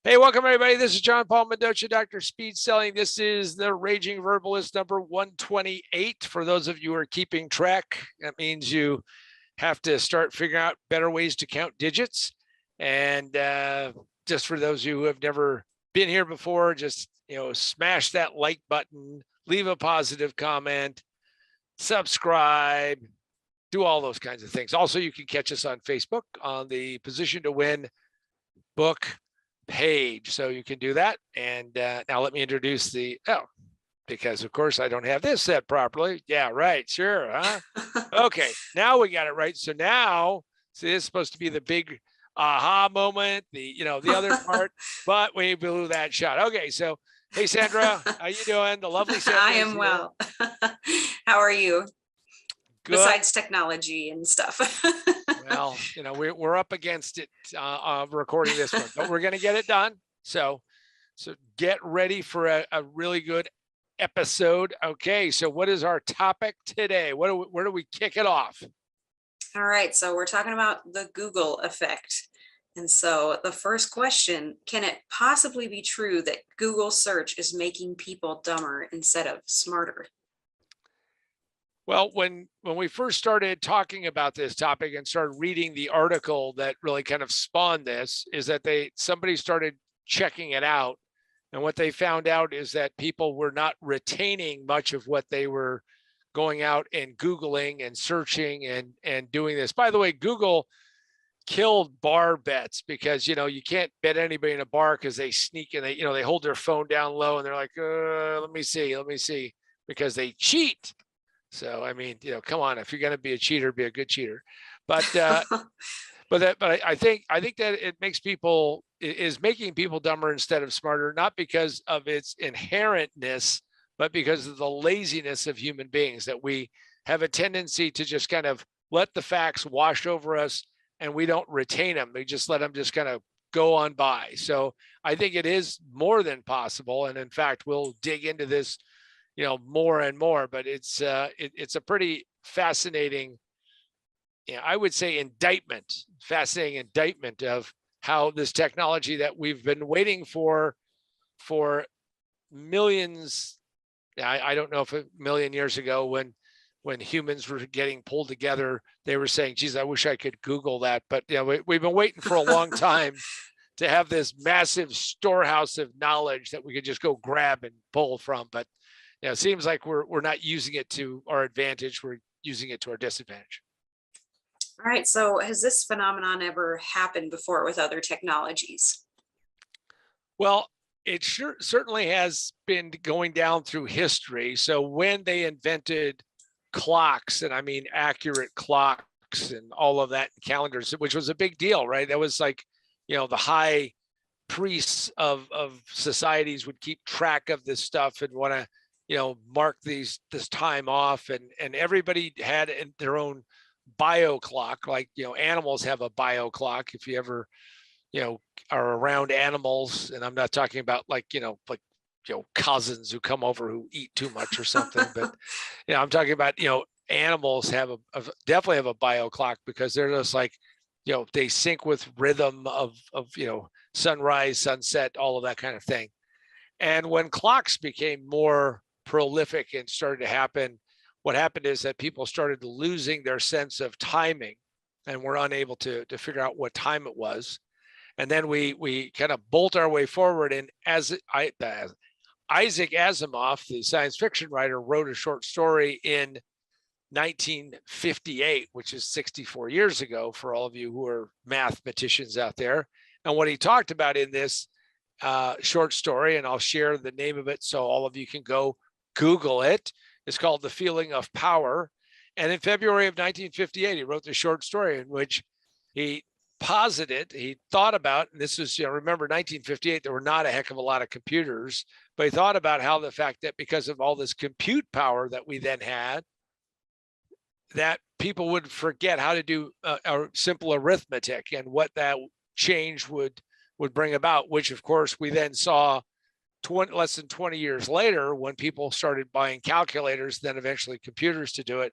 Hey, welcome everybody. This is John Paul Mendoza, Dr. Speed Selling. This is the Raging Verbalist number 128. For those of you who are keeping track, that means you have to start figuring out better ways to count digits. And just for those of you who have never been here before, just smash that like button, leave a positive comment, subscribe, do all those kinds of things. Also, you can catch us on Facebook on the Position to Win book page, so you can do that. And now let me introduce because of course I don't have this set properly. Yeah, right, sure, huh? Okay, now we got it right. So now, see, this is supposed to be the big aha moment, the other part, but we blew that shot. Okay, so hey Sandra, how you doing? The lovely Sandra. I am well. How are you? Good. Besides technology and stuff. Well, we're up against it recording this one, but we're going to get it done. So get ready for a really good episode. Okay, so what is our topic today? Where do we kick it off? All right, so we're talking about the Google effect. And so the first question, can it possibly be true that Google search is making people dumber instead of smarter? Well, when we first started talking about this topic and started reading the article that really kind of spawned this, is that somebody started checking it out. And what they found out is that people were not retaining much of what they were going out and Googling and searching and doing this. By the way, Google killed bar bets because, you can't bet anybody in a bar because they sneak and they hold their phone down low and they're like, let me see, because they cheat. So, I mean, come on, if you're going to be a cheater, be a good cheater. But, but I think that it is making people dumber instead of smarter, not because of its inherentness, but because of the laziness of human beings, that we have a tendency to just kind of let the facts wash over us and we don't retain them. We just let them just kind of go on by. So I think it is more than possible. And in fact, we'll dig into this more and more, but it's a pretty fascinating, I would say fascinating indictment of how this technology that we've been waiting for millions. I don't know if a million years ago when humans were getting pulled together, they were saying, geez, I wish I could Google that. But we've been waiting for a long time to have this massive storehouse of knowledge that we could just go grab and pull from. But it seems like we're not using it to our advantage. We're using it to our disadvantage. All right. So has this phenomenon ever happened before with other technologies? Well, it certainly has been going down through history. So when they invented clocks, and I mean accurate clocks and all of that, calendars, which was a big deal, right? That was like, the high priests of societies would keep track of this stuff and want to mark this time off, and everybody had their own bio clock. Like animals have a bio clock. If you ever are around animals, and I'm not talking about like cousins who come over who eat too much or something, but I'm talking about animals definitely have a bio clock, because they're just like they sync with rhythm of sunrise, sunset, all of that kind of thing. And when clocks became more prolific and started to happen, what happened is that people started losing their sense of timing and were unable to figure out what time it was. And then we kind of bolt our way forward. And as Isaac Asimov, the science fiction writer, wrote a short story in 1958, which is 64 years ago for all of you who are mathematicians out there. And what he talked about in this short story, and I'll share the name of it so all of you can go Google it. It's called The Feeling of Power. And in February of 1958, he wrote the short story in which he thought about, and this was, remember 1958, there were not a heck of a lot of computers, but he thought about how the fact that because of all this compute power that we then had, that people would forget how to do a simple arithmetic, and what that change would bring about, which of course we then saw less than 20 years later when people started buying calculators, then eventually computers to do it.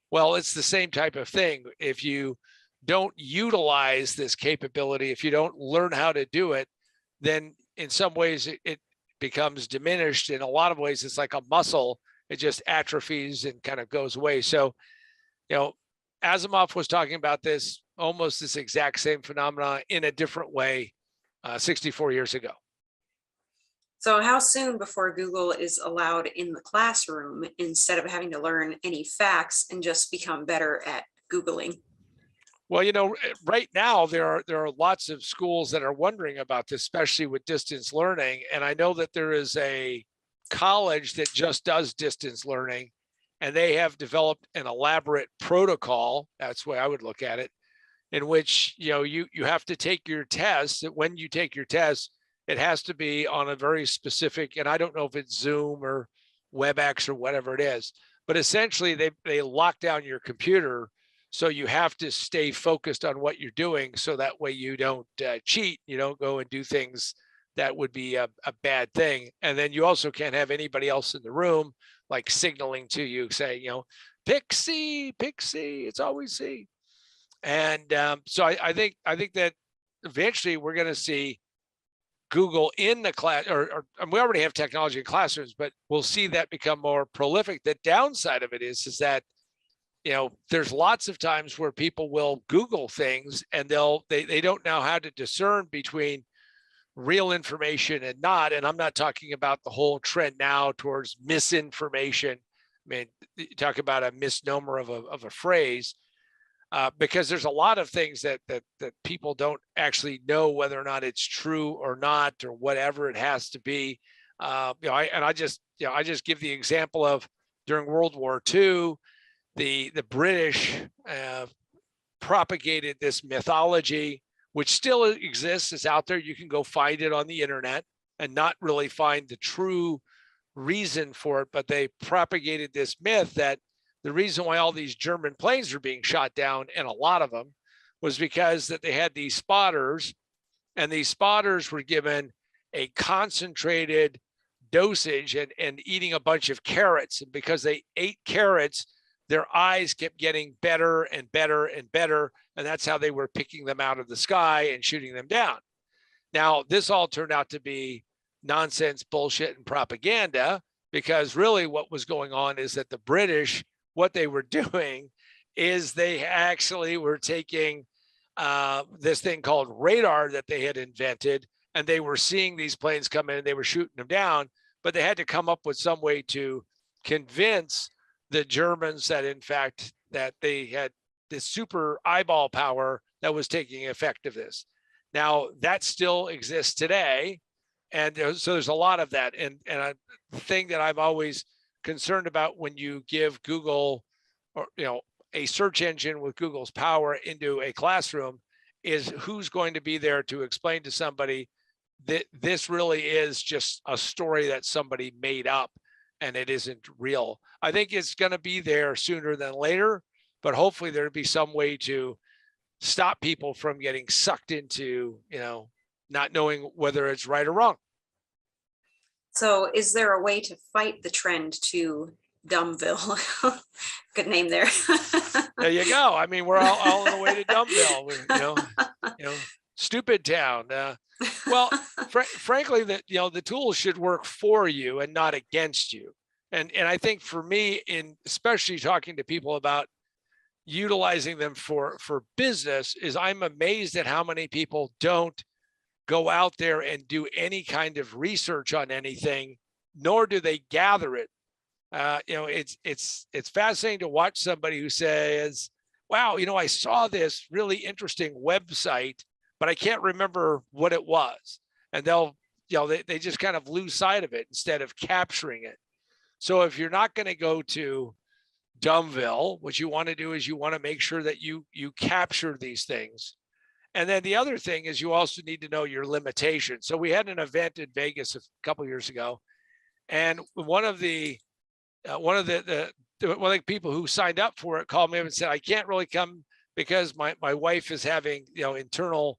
Well, it's the same type of thing. If you don't utilize this capability, if you don't learn how to do it, then in some ways it becomes diminished. In a lot of ways, it's like a muscle. It just atrophies and kind of goes away. So, Asimov was talking about this, almost this exact same phenomena in a different way 64 years ago. So how soon before Google is allowed in the classroom instead of having to learn any facts and just become better at Googling? Well, right now there are lots of schools that are wondering about this, especially with distance learning. And I know that there is a college that just does distance learning, and they have developed an elaborate protocol. That's the way I would look at it, in which you have to take your test. When you take your test, it has to be on a very specific, and I don't know if it's Zoom or WebEx or whatever it is, but essentially they lock down your computer, so you have to stay focused on what you're doing, so that way you don't cheat, you don't go and do things that would be a bad thing. And then you also can't have anybody else in the room like signaling to you, say, pick C, it's always C. And so I think that eventually we're going to see Google in the class, or we already have technology in classrooms, but we'll see that become more prolific. The downside of it is that there's lots of times where people will Google things and they don't know how to discern between real information and not. And I'm not talking about the whole trend now towards misinformation. I mean, you talk about a misnomer of a phrase. Because there's a lot of things that people don't actually know whether or not it's true or not, or whatever it has to be. I just give the example of during World War II, the British propagated this mythology, which still exists. It's out there. You can go find it on the internet and not really find the true reason for it, but they propagated this myth that the reason why all these German planes were being shot down, and a lot of them, was because that they had these spotters, and these spotters were given a concentrated dosage and eating a bunch of carrots. And because they ate carrots, their eyes kept getting better and better and better. And that's how they were picking them out of the sky and shooting them down. Now, this all turned out to be nonsense, bullshit, and propaganda, because really what was going on is that the British, what they were doing is they actually were taking this thing called radar that they had invented, and they were seeing these planes come in and they were shooting them down, but they had to come up with some way to convince the Germans that in fact that they had this super eyeball power that was taking effect of this. Now that still exists today. And so there's a lot of that. And a thing that I'm always concerned about when you give Google, or a search engine with Google's power into a classroom, is who's going to be there to explain to somebody that this really is just a story that somebody made up and it isn't real. I think it's going to be there sooner than later, but hopefully there'll be some way to stop people from getting sucked into, not knowing whether it's right or wrong. So is there a way to fight the trend to Dumbville? Good name there. There you go. I mean, we're all on the way to Dumbville. Stupid town. Well, frankly, that the tools should work for you and not against you. And I think for me, in especially talking to people about utilizing them for business, is I'm amazed at how many people don't go out there and do any kind of research on anything, nor do they gather it. It's fascinating to watch somebody who says, wow, I saw this really interesting website, but I can't remember what it was. And they just kind of lose sight of it instead of capturing it. So if you're not going to go to Dumbville, what you want to do is you want to make sure that you capture these things. And then the other thing is you also need to know your limitations. So we had an event in Vegas a couple of years ago, and one of the people who signed up for it called me up and said, I can't really come because my wife is having internal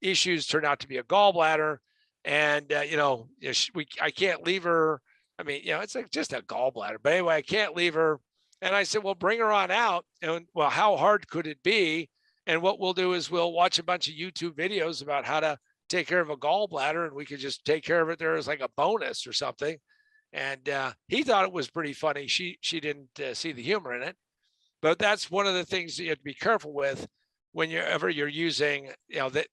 issues, turned out to be a gallbladder, and I can't leave her. I mean, it's like just a gallbladder, but anyway, I can't leave her. And I said, well, bring her on out. And well, how hard could it be? And what we'll do is we'll watch a bunch of YouTube videos about how to take care of a gallbladder and we could just take care of it there as like a bonus or something. And he thought it was pretty funny. She didn't see the humor in it. But that's one of the things that you have to be careful with whenever you're using,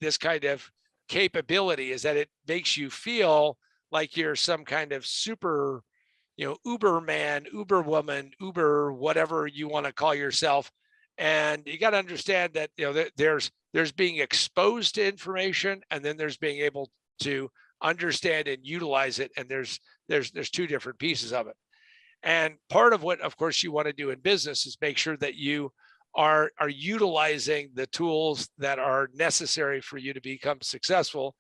this kind of capability, is that it makes you feel like you're some kind of super, Uber man, Uber woman, Uber whatever you want to call yourself. And you got to understand that there's being exposed to information, and then there's being able to understand and utilize it. And there's two different pieces of it. And part of what, of course, you want to do in business is make sure that you are utilizing the tools that are necessary for you to become successful.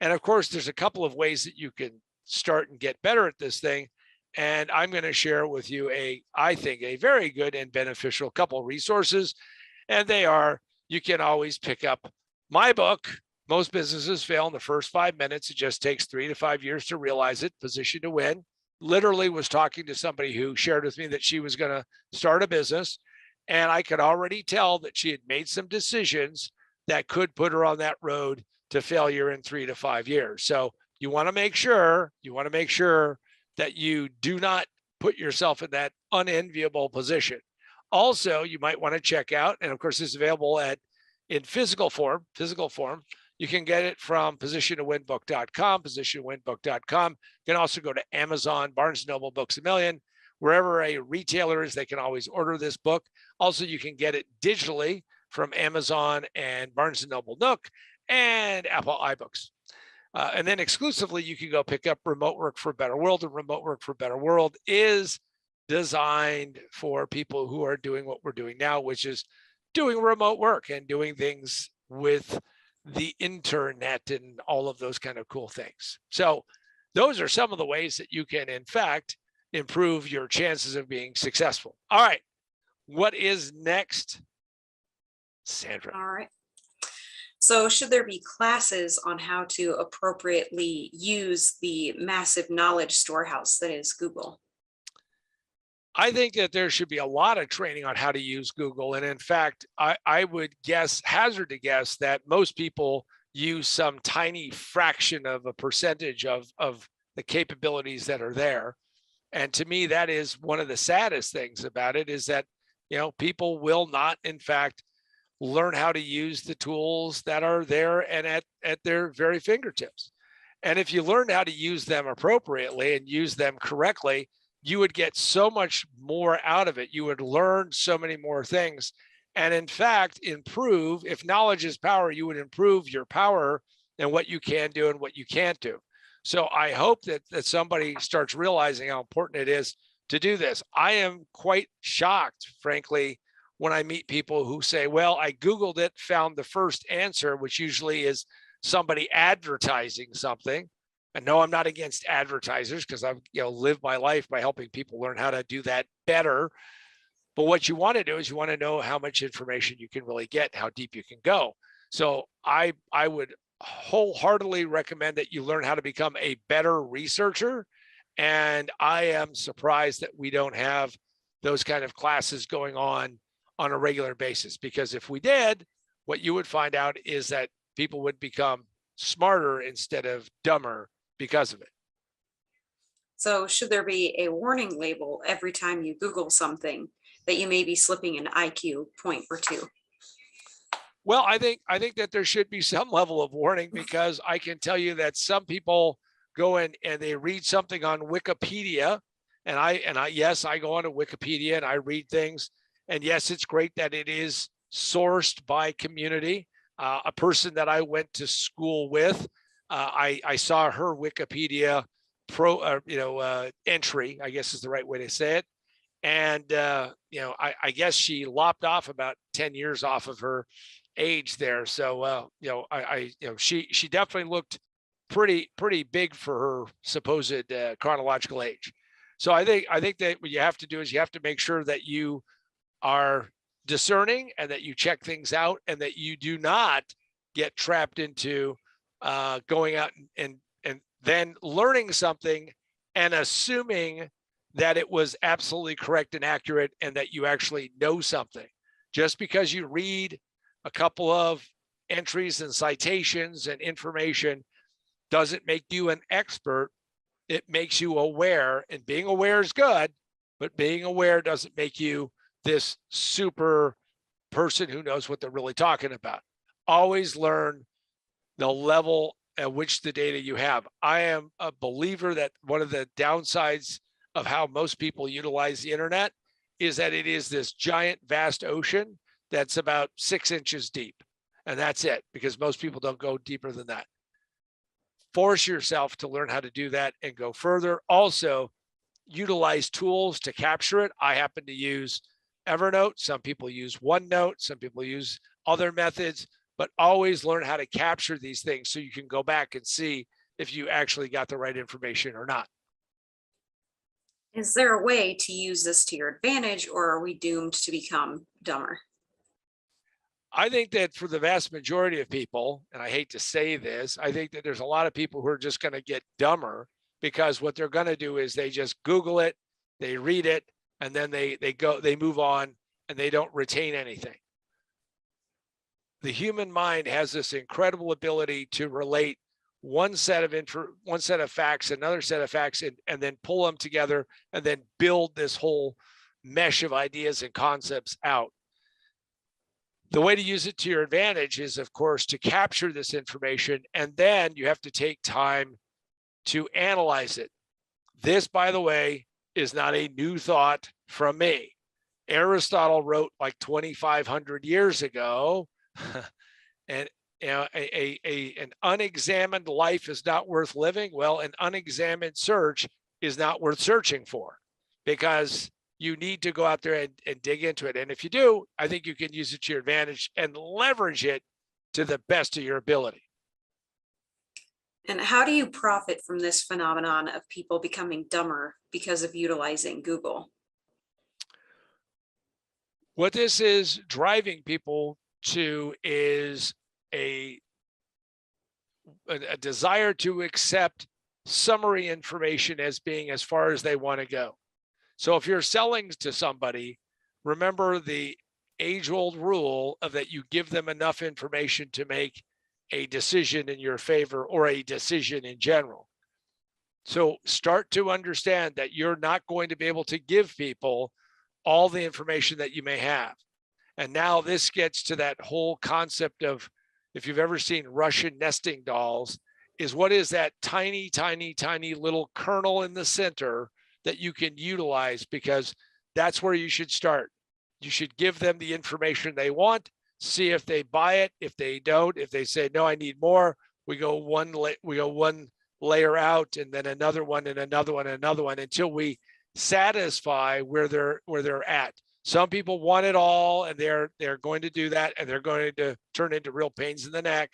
And of course, there's a couple of ways that you can start and get better at this thing. And I'm going to share with you I think, a very good and beneficial couple of resources. And they are, you can always pick up my book. Most businesses fail in the first 5 minutes. It just takes 3 to 5 years to realize it. Position to Win. Literally was talking to somebody who shared with me that she was going to start a business. And I could already tell that she had made some decisions that could put her on that road to failure in 3 to 5 years. So you want to make sure that you do not put yourself in that unenviable position. Also, you might want to check out, and of course, this is available in physical form. You can get it from positiontowinbook.com, positiontowinbook.com. You can also go to Amazon, Barnes & Noble, Books A Million, wherever a retailer is, they can always order this book. Also, you can get it digitally from Amazon and Barnes & Noble Nook and Apple iBooks. And then exclusively, you can go pick up Remote Work for a Better World. And Remote Work for a Better World is designed for people who are doing what we're doing now, which is doing remote work and doing things with the internet and all of those kind of cool things. So those are some of the ways that you can, in fact, improve your chances of being successful. All right. What is next, Sandra? All right. So should there be classes on how to appropriately use the massive knowledge storehouse that is Google? I think that there should be a lot of training on how to use Google. And in fact, I would hazard to guess that most people use some tiny fraction of a percentage of the capabilities that are there. And to me, that is one of the saddest things about it, is that, people will not, in fact, learn how to use the tools that are there and at their very fingertips. And if you learn how to use them appropriately and use them correctly, you would get so much more out of it. You would learn so many more things. And in fact, improve. If knowledge is power, you would improve your power and what you can do and what you can't do. So I hope that somebody starts realizing how important it is to do this. I am quite shocked, frankly, when I meet people who say, well, I Googled it, found the first answer, which usually is somebody advertising something. And no, I'm not against advertisers, because I've lived my life by helping people learn how to do that better. But what you want to do is you want to know how much information you can really get, how deep you can go. So I would wholeheartedly recommend that you learn how to become a better researcher. And I am surprised that we don't have those kind of classes going on a regular basis, because if we did, what you would find out is that people would become smarter instead of dumber because of it. So should there be a warning label every time you Google something that you may be slipping an IQ point or two? Well, I think that there should be some level of warning, because I can tell you that some people go in and they read something on Wikipedia, and yes, I go onto Wikipedia and I read things, and yes, it's great that it is sourced by community. A person that I went to school with, I saw her Wikipedia entry, I guess is the right way to say it. And, I guess she lopped off about 10 years off of her age there. So, she definitely looked pretty big for her supposed chronological age. So I think that what you have to do is you have to make sure that you are discerning and that you check things out, and that you do not get trapped into going out and then learning something and assuming that it was absolutely correct and accurate and that you actually know something. Just because you read a couple of entries and citations and information doesn't make you an expert. It makes you aware, and being aware is good, but being aware doesn't make you this super person who knows what they're really talking about. Always learn the level at which the data you have. I am a believer that one of the downsides of how most people utilize the internet is that it is this giant, vast ocean that's about 6 inches deep. And that's it, because most people don't go deeper than that. Force yourself to learn how to do that and go further. Also, utilize tools to capture it. I happen to use Evernote. Some people use OneNote. Some people use other methods, but always learn how to capture these things so you can go back and see if you actually got the right information or not. Is there a way to use this to your advantage, or are we doomed to become dumber? I think that for the vast majority of people, and I hate to say this, I think that there's a lot of people who are just going to get dumber, because what they're going to do is they just Google it, they read it, and then they move on, and they don't retain anything. The human mind has this incredible ability to relate one set of facts, another set of facts, and then pull them together and then build this whole mesh of ideas and concepts out. The way to use it to your advantage is, of course, to capture this information, and then you have to take time to analyze it. This, by the way, is not a new thought from me. Aristotle wrote like 2,500 years ago, and an unexamined life is not worth living. Well, an unexamined search is not worth searching for, because you need to go out there and dig into it. And if you do, I think you can use it to your advantage and leverage it to the best of your ability. And how do you profit from this phenomenon of people becoming dumber because of utilizing Google? What this is driving people to is a desire to accept summary information as being as far as they want to go. So if you're selling to somebody, remember the age-old rule of that you give them enough information to make a decision in your favor, or a decision in general. So start to understand that you're not going to be able to give people all the information that you may have. And now this gets to that whole concept of, if you've ever seen Russian nesting dolls, is what is that tiny, tiny, tiny little kernel in the center that you can utilize, because that's where you should start. You should give them the information they want, see if they buy it. If they don't, if they say, no, I need more, we go one layer out, and then another one, and another one, and another one, until we satisfy where they're at. Some people want it all, and they're going to do that, and they're going to turn into real pains in the neck.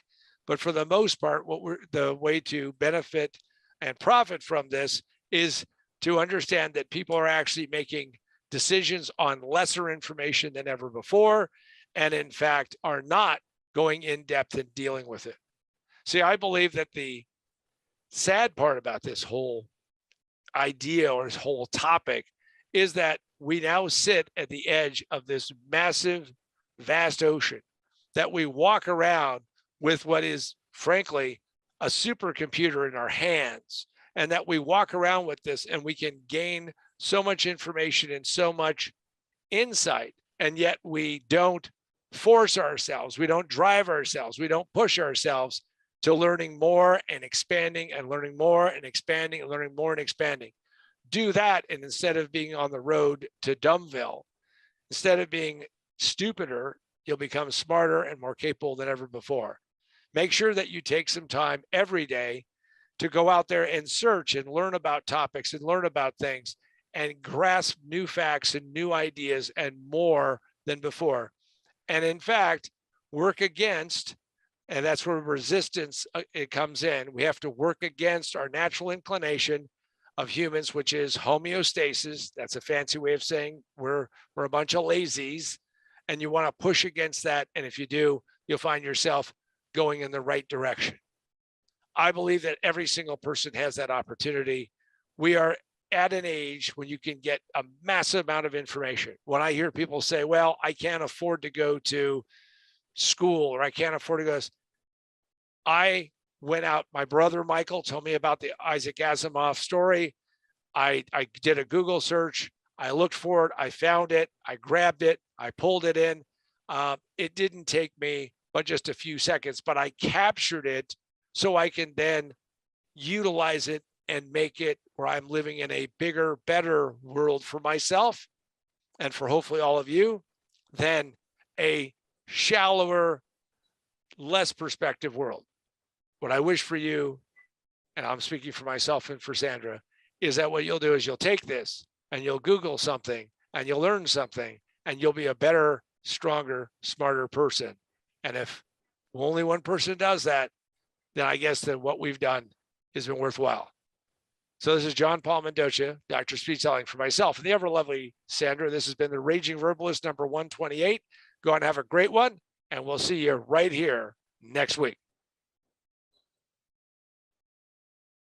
But for the most part, the way to benefit and profit from this is to understand that people are actually making decisions on lesser information than ever before, and in fact are not going in depth and dealing with it. See, I believe that the sad part about this whole idea or this whole topic is that we now sit at the edge of this massive, vast ocean, that we walk around with what is, frankly, a supercomputer in our hands, and that we walk around with this and we can gain so much information and so much insight, and yet we don't force ourselves, we don't drive ourselves, we don't push ourselves to learning more and expanding and learning more and expanding and learning more and expanding. Do that, and instead of being on the road to Dumbville, instead of being stupider, you'll become smarter and more capable than ever before. Make sure that you take some time every day to go out there and search and learn about topics and learn about things and grasp new facts and new ideas and more than before. And in fact, work against, and that's where resistance it comes in. We have to work against our natural inclination of humans, which is homeostasis. That's a fancy way of saying we're a bunch of lazies, and you want to push against that. And if you do, you'll find yourself going in the right direction. I believe that every single person has that opportunity. We are at an age when you can get a massive amount of information. When I hear people say, well, I can't afford to go to school, or I can't afford to go, I went out, my brother Michael told me about the Isaac Asimov story. I did a Google search. I looked for it. I found it. I grabbed it. I pulled it in. It didn't take me but just a few seconds, but I captured it so I can then utilize it and make it where I'm living in a bigger, better world for myself and for hopefully all of you than a shallower, less perspective world. What I wish for you, and I'm speaking for myself and for Sandra, is that what you'll do is you'll take this and you'll Google something and you'll learn something and you'll be a better, stronger, smarter person. And if only one person does that, then I guess that what we've done has been worthwhile. So this is John Paul Mendoza, Dr. Speed Selling, for myself and the ever lovely Sandra. This has been the Raging Verbalist number 128. Go on and have a great one, and we'll see you right here next week.